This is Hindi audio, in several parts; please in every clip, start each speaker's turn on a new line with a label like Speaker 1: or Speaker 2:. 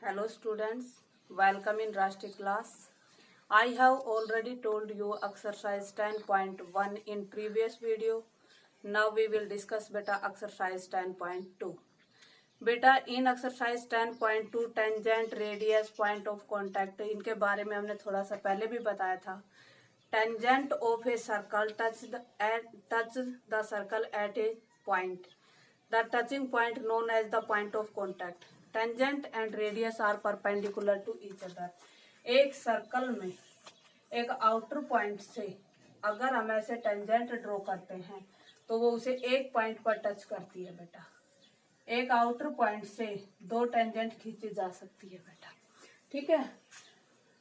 Speaker 1: Hello students, welcome in Rashti class. I have already told you exercise 10.1 in previous video. Now we will discuss beta exercise 10.2. बेटा in exercise 10.2 tangent radius point of contact इनके बारे में हमने थोड़ा सा पहले भी बताया था। Tangent of a circle touch the circle at a point, the touching point known as the point of contact. Tangent and radius are perpendicular to each other. एक सर्कल में एक आउटर पॉइंट से अगर हम ऐसे टेंजेंट ड्रॉ करते हैं तो वो उसे एक पॉइंट पर टच करती है बेटा। एक आउटर पॉइंट से दो टेंजेंट खींची जा सकती है बेटा, ठीक है।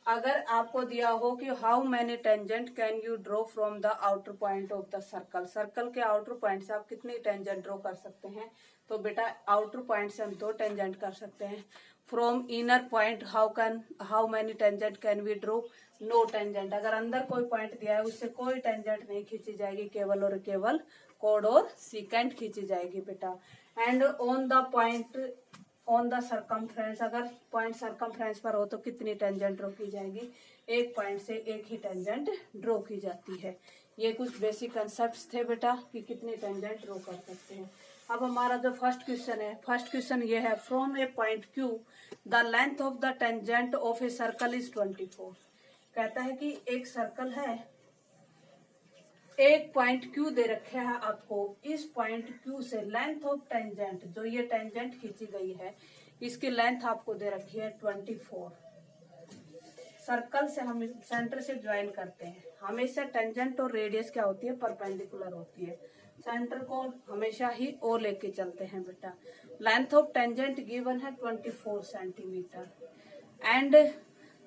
Speaker 1: अगर आपको दिया हो कि how many tangent can you draw from the outer point of the circle, circle के आउटर पॉइंट से आप कितनी टेंजेंट ड्रॉ कर सकते हैं, तो बेटा आउटर पॉइंट से हम दो टेंजेंट कर सकते हैं। From inner point how many tangent can we draw, no tangent. अगर अंदर कोई पॉइंट दिया है उससे कोई टेंजेंट नहीं खींची जाएगी, केवल और केवल कोड और सीकेंट खींची जाएगी बेटा। And on the point on the circumference, अगर पॉइंट सरकमफ्रेंस पर हो तो कितनी टेंजेंट ड्रॉ की जाएगी, एक पॉइंट से एक ही टेंजेंट ड्रॉ की जाती है। ये कुछ बेसिक कंसेप्ट्स थे बेटा कि कितनी टेंजेंट ड्रॉ कर सकते हैं। अब हमारा जो फर्स्ट क्वेश्चन ये है, from A point Q the length of the tangent of a circle is 24। कहता है कि एक सर्कल है, एक पॉइंट क्यू दे रखे है आपको, इस पॉइंट क्यू से लेंथ ऑफ टेंजेंट, जो ये टेंजेंट खींची गई है इसकी लेंथ आपको दे रखी है 24। सर्कल से हम सेंटर से ज्वाइन करते हैं, हमेशा टेंजेंट और रेडियस क्या होती है, परपेंडिकुलर होती है। सेंटर को हमेशा ही ओ लेके चलते हैं बेटा। लेंथ ऑफ टेंजेंट गिवन है 24 centimetre and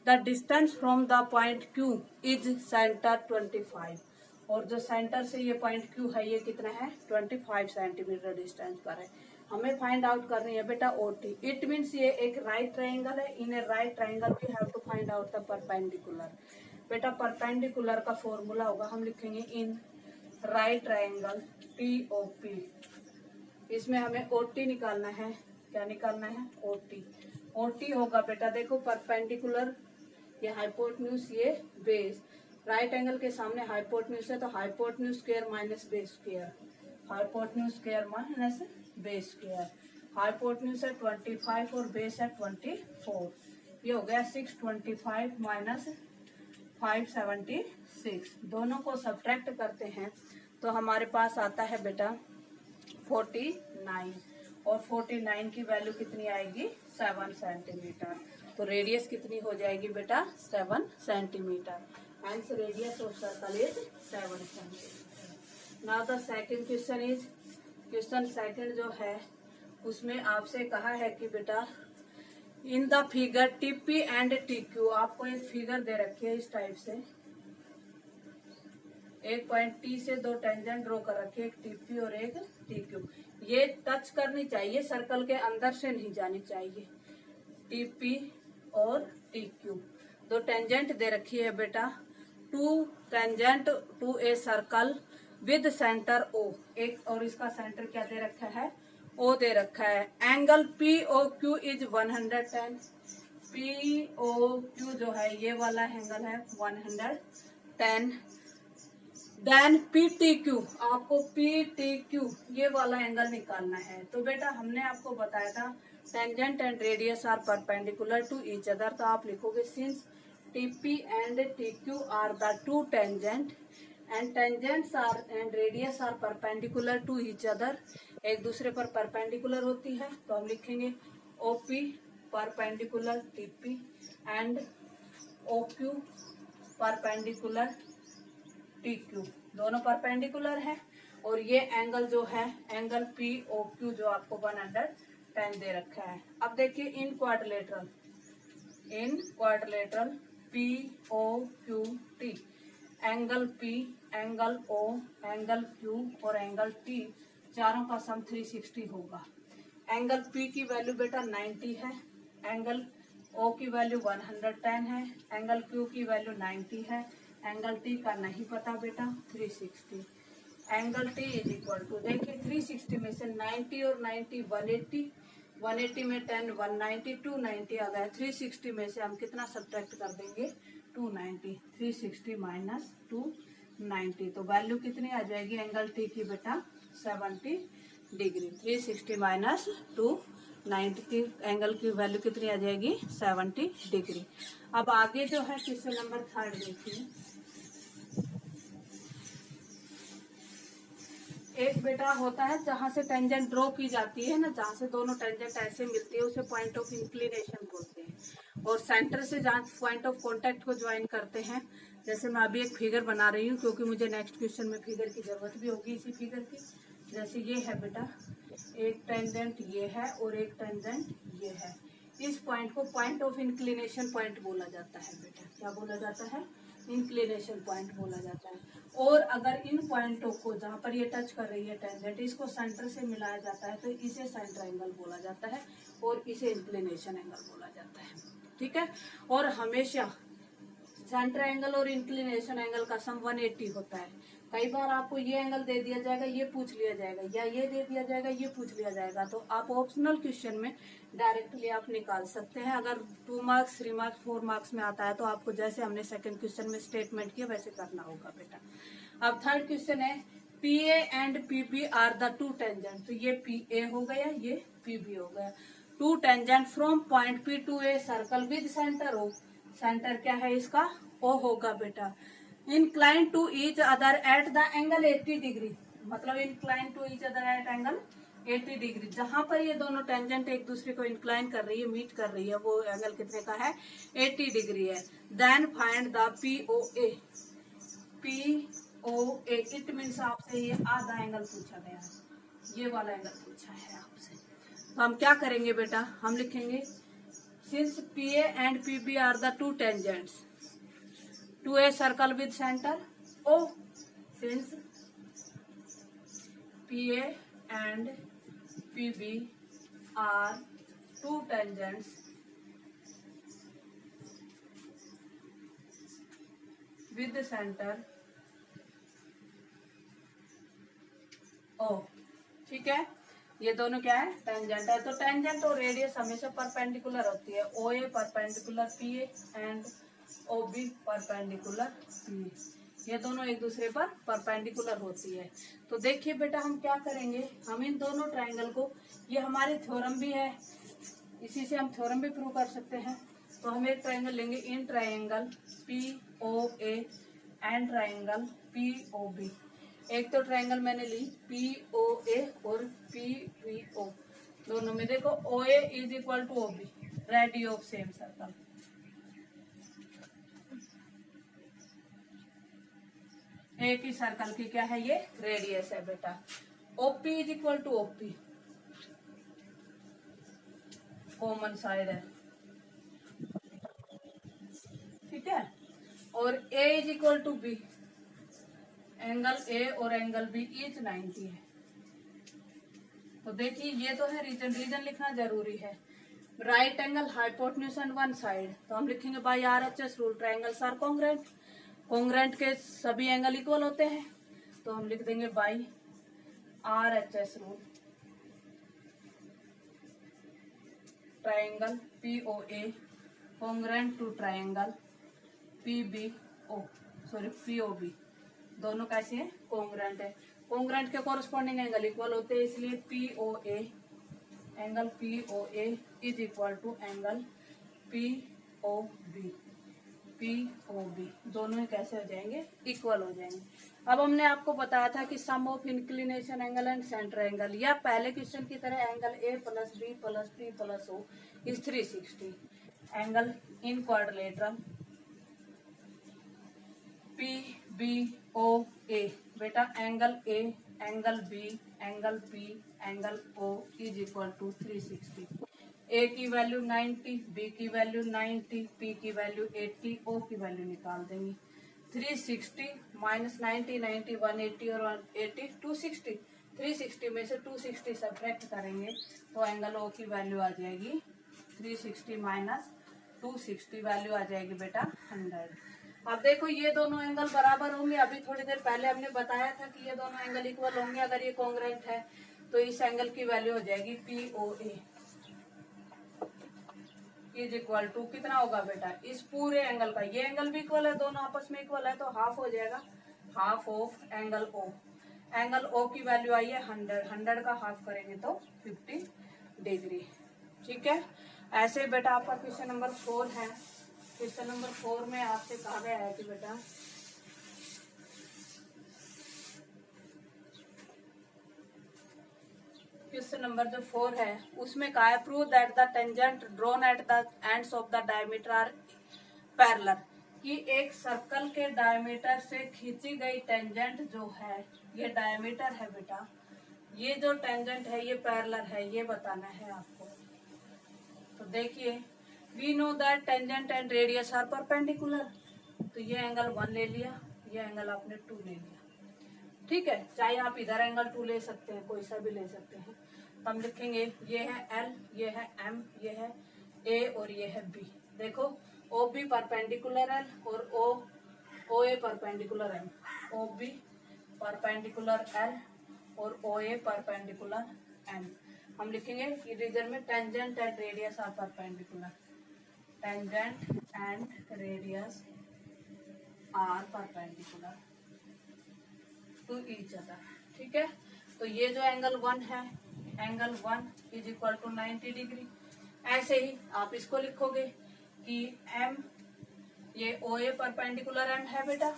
Speaker 1: the distance from the point Q is centre 25। और जो सेंटर से ये पॉइंट क्यू है ये कितना है, 25 सेंटीमीटर डिस्टेंस पर है। हमें फाइंड आउट करनी है बेटा ओटी। इट मीन्स ये एक राइट ट्रायंगल है, in a right triangle we have to find out the perpendicular. बेटा परपेंडिकुलर का फॉर्मूला होगा, हम लिखेंगे इन राइट ट्रायंगल टीओपी। इसमें हमें ओटी निकालना है। क्या निकालना है, ओटी। ओटी होगा बेटा, देखो परपेंडिकुलर ये हाइपोटेन्यूज ये बेस, राइट एंगल के सामने हाइपोटेन्यूज है तो hypotenuse square minus base square, hypotenuse square minus base square. Hypotenuse है 25 और बेस है 24, ये हो गया 625 माइनस 576। दोनों को सब्ट्रैक्ट करते हैं तो हमारे पास आता है बेटा 49 और 49 की वैल्यू कितनी आएगी, 7 सेंटीमीटर। तो रेडियस कितनी हो जाएगी बेटा, 7 centimetre. Hence radius of circle is 7 centimeter. Now the second question is, question second जो है उसमें आपसे कहा है कि बेटा in the figure TP and TQ, आपको एक फिगर दे रखी है इस टाइप से, एक पॉइंट टी से दो टेंजेंट ड्रॉ कर रखी है, एक टीपी और एक टीक्यू। ये टच करनी चाहिए, सर्कल के अंदर से नहीं जानी चाहिए। टीपी और टीक्यू दो टेंजेंट दे रखी है बेटा, two tangent to a circle with centre O, एक और इसका सेंटर क्या दे रखा है, ओ दे रखा है। Angle P O Q is 110। P O Q जो है ये वाला एंगल है 110। देन पी टी क्यू, आपको पी टी क्यू ये वाला एंगल निकालना है। तो बेटा हमने आपको बताया था tangent and radius are perpendicular to each other, तो आप लिखोगे since TP and TQ are the two tangent and tangents are and radius are perpendicular to each other, एक दूसरे पर परपेंडिकुलर होती है। तो हम लिखेंगे OP perpendicular TP and OQ perpendicular TQ, दोनों परपेंडिकुलर है। और ये एंगल जो है एंगल POQ जो आपको 110 दे रखा है। अब देखिए इन quadrilateral POQT, angle P, angle O, angle Q और एंगल T चारों का सम 360 होगा। एंगल P की वैल्यू बेटा 90 है, एंगल O की वैल्यू 110 है, एंगल Q की वैल्यू 90 है, एंगल T का नहीं पता बेटा 360। Angle T is equal to, देखिए 360 में से 90 और 90 180, 180 में 10 190 290 आ गया। 360 में से हम कितना सब्ट्रैक्ट कर देंगे 290। 360 माइनस 290 तो वैल्यू कितनी आ जाएगी एंगल टी की बेटा 70 डिग्री। 360 माइनस 290 की एंगल की वैल्यू कितनी आ जाएगी 70 डिग्री। अब आगे जो है क्वेश्चन नंबर 3 देखिए। एक बेटा होता है जहां से टेंजेंट ड्रॉ की जाती है ना, जहां से दोनों टेंजेंट ऐसे मिलती है उसे पॉइंट ऑफ इंक्लिनेशन बोलते हैं। और सेंटर से जहां पॉइंट ऑफ कांटेक्ट को ज्वाइन करते हैं, जैसे मैं अभी एक फिगर बना रही हूँ क्योंकि मुझे नेक्स्ट क्वेश्चन में फिगर की जरूरत भी होगी इसी फिगर की। जैसे ये है बेटा, एक टेंजेंट ये है और एक टेंजेंट ये है। इस पॉइंट को पॉइंट ऑफ इंक्लिनेशन पॉइंट बोला जाता है बेटा। क्या बोला जाता है इंक्लिनेशन पॉइंट बोला जाता है। और अगर इन पॉइंटों को जहां पर ये टच कर रही है टेंजेंट, इसको सेंटर से मिलाया जाता है तो इसे सेंटर एंगल बोला जाता है और इसे इंक्लिनेशन एंगल बोला जाता है। ठीक है। और हमेशा सेंटर एंगल और इंक्लिनेशन एंगल का सम 180 होता है। कई बार आपको ये एंगल दे दिया जाएगा, ये पूछ लिया जाएगा, या ये दे दिया जाएगा, ये पूछ लिया जाएगा, तो आप ऑप्शनल क्वेश्चन में डायरेक्टली आप निकाल सकते हैं। अगर 2 मार्क्स 3 मार्क्स 4 मार्क्स में आता है तो आपको जैसे हमने सेकंड क्वेश्चन में स्टेटमेंट किया वैसे करना होगा बेटा। अब थर्ड क्वेश्चन है PA and PB are the two tangent. तो ये PA हो गया, ये PB हो गया। Two tangent from point P to a circle with centre O। Centre क्या है इसका O होगा बेटा। Incline to each other at the angle 80 degree. मतलब incline to each other at angle 80 degree. जहां पर ये दोनों टेंजेंट एक दूसरे को इंक्लाइन कर रही है, मीट कर रही है, वो एंगल कितने का है 80 डिग्री है। Then find the POA। POA it means आपसे ये आधा एंगल पूछा गया है, ये वाला एंगल पूछा है आपसे। तो हम क्या करेंगे बेटा, हम लिखेंगे since PA and PB are the two tangents to a circle with center O, since PA and PB are two tangents with the center O। ठीक है, ये दोनों क्या है टेंजेंट है। तो टेंजेंट और रेडियस हमेशा परपेंडिकुलर होती है। OA perpendicular PA and OB perpendicular PA। ये दोनों एक दूसरे पर परपेंडिकुलर होती है। तो देखिए बेटा हम क्या करेंगे, हम इन दोनों ट्रायंगल को, ये हमारी थ्योरम भी है, इसी से हम थ्योरम भी प्रूव कर सकते हैं। तो हम एक ट्रायंगल लेंगे, in triangle POA and triangle POB। एक तो ट्रायंगल मैंने ली POA और PBO, दोनों में देखो OA is equal to OB, radius of same circle. एक ही सर्कल की क्या है ये रेडियस है बेटा। OP is equal to OP, common side है, ठीक है। और A is equal to B, angle A और एंगल B इज 90 है। तो देखिए ये तो है रीजन, रीजन लिखना जरूरी है। Right angle hypotenuse and one side, तो हम लिखेंगे by RHS rule triangles are congruent. Congruent के सभी एंगल इक्वल होते हैं, तो हम लिख देंगे by RHS rule triangle POA congruent to triangle POB, दोनों कैसे हैं कॉन्ग्रुएंट है। कॉन्ग्रुएंट के कॉरस्पॉन्डिंग एंगल इक्वल होते हैं, इसलिए POA angle POA is equal to angle POB, दोनों ही कैसे हो जाएंगे इक्वल हो जाएंगे। अब हमने आपको बताया था कि sum of inclination angle and centre angle, या पहले क्वेश्चन की तरह angle A plus B plus P plus O is 360। Angle in quadrilateral PBOA बेटा, angle A angle B angle P angle O is equal to 360। A की वैल्यू 90, B की वैल्यू 90, P की वैल्यू 80, O की वैल्यू निकाल देंगे। 360 माइनस 90, 90 180 और 180 260। 360 में से 260 सब्ट्रैक्ट करेंगे तो एंगल O की वैल्यू आ जाएगी 360 माइनस 260, वैल्यू आ जाएगी बेटा 100। अब देखो ये दोनों एंगल बराबर होंगे। अभी थोड़ी देर पहले हमने बताया था कि ये दोनों एंगल इक्वल होंगे। अगर ये कॉन्ग्रुएंट है तो इस एंगल की वैल्यू हो जाएगी POA। इज इक्वल टू कितना होगा बेटा, इस पूरे एंगल का, ये एंगल भी इक्वल है, दोनों आपस में इक्वल है, तो हाफ हो जाएगा, half of angle O. Angle O की वैल्यू आई है 100, 100 का हाफ करेंगे तो 50 डिग्री। ठीक है, ऐसे बेटा आपका क्वेश्चन नंबर 4 है। क्वेश्चन नंबर 4 में आपसे कहा गया है कि बेटा क्वेश्चन नंबर जो 4 है उसमें कहा है prove that the tangent drawn at the ends of the diameter are parallel, कि एक सर्कल के डायमीटर से खींची गई टेंजेंट जो है, ये डायमीटर है बेटा, ये जो टेंजेंट है ये पैरेलल है, ये बताना है आपको। तो देखिए, we know that tangent and radius are perpendicular, तो ये एंगल 1 ले लिया, ये एंगल आपने 2 ले लिया। ठीक है, चाहे आप इधर एंगल 2 ले सकते हैं, कोई सा भी ले सकते हैं। तो हम लिखेंगे ये है L, ये है M, ये है A और ये है B। देखो OB परपेंडिकुलर L और OA perpendicular M, OB perpendicular L और OA परपेंडिकुलर M। हम लिखेंगे कि रीजन में tangent and radius are perpendicular, tangent and radius are perpendicular to each other. ठीक है, तो ये जो एंगल 1 है, angle 1 is equal to 90 degree. ऐसे ही आप इसको लिखोगे कि M, ये OA परपेंडिकुलर एंड है बेटा,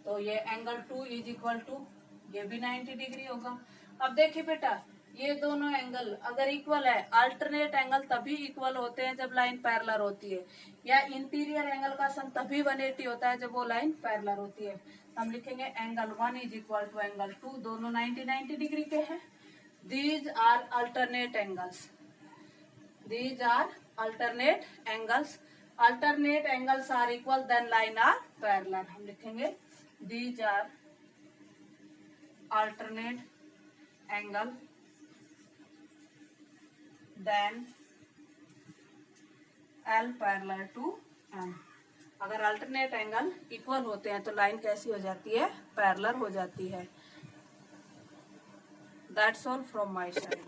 Speaker 1: तो ये एंगल 2 इज इक्वल टू, ये भी 90 डिग्री होगा। अब देखिए बेटा, ये दोनों एंगल अगर इक्वल है, अल्टरनेट एंगल तभी इक्वल होते हैं जब लाइन पैरेलल होती है, या इंटीरियर एंगल का सम तभी 180 होता है जब वो लाइन पैरेलल होती है। हम लिखेंगे angle 1 is equal to angle 2, दोनों 90 डिग्री के हैं। These are alternate angles, these are alternate angles, alternate angles are equal then line are parallel. हम लिखेंगे these are alternate angle then L parallel to M। अगर अल्टरनेट एंगल इक्वल होते हैं तो लाइन कैसी हो जाती है, पैरेलल हो जाती है। That's all from my side.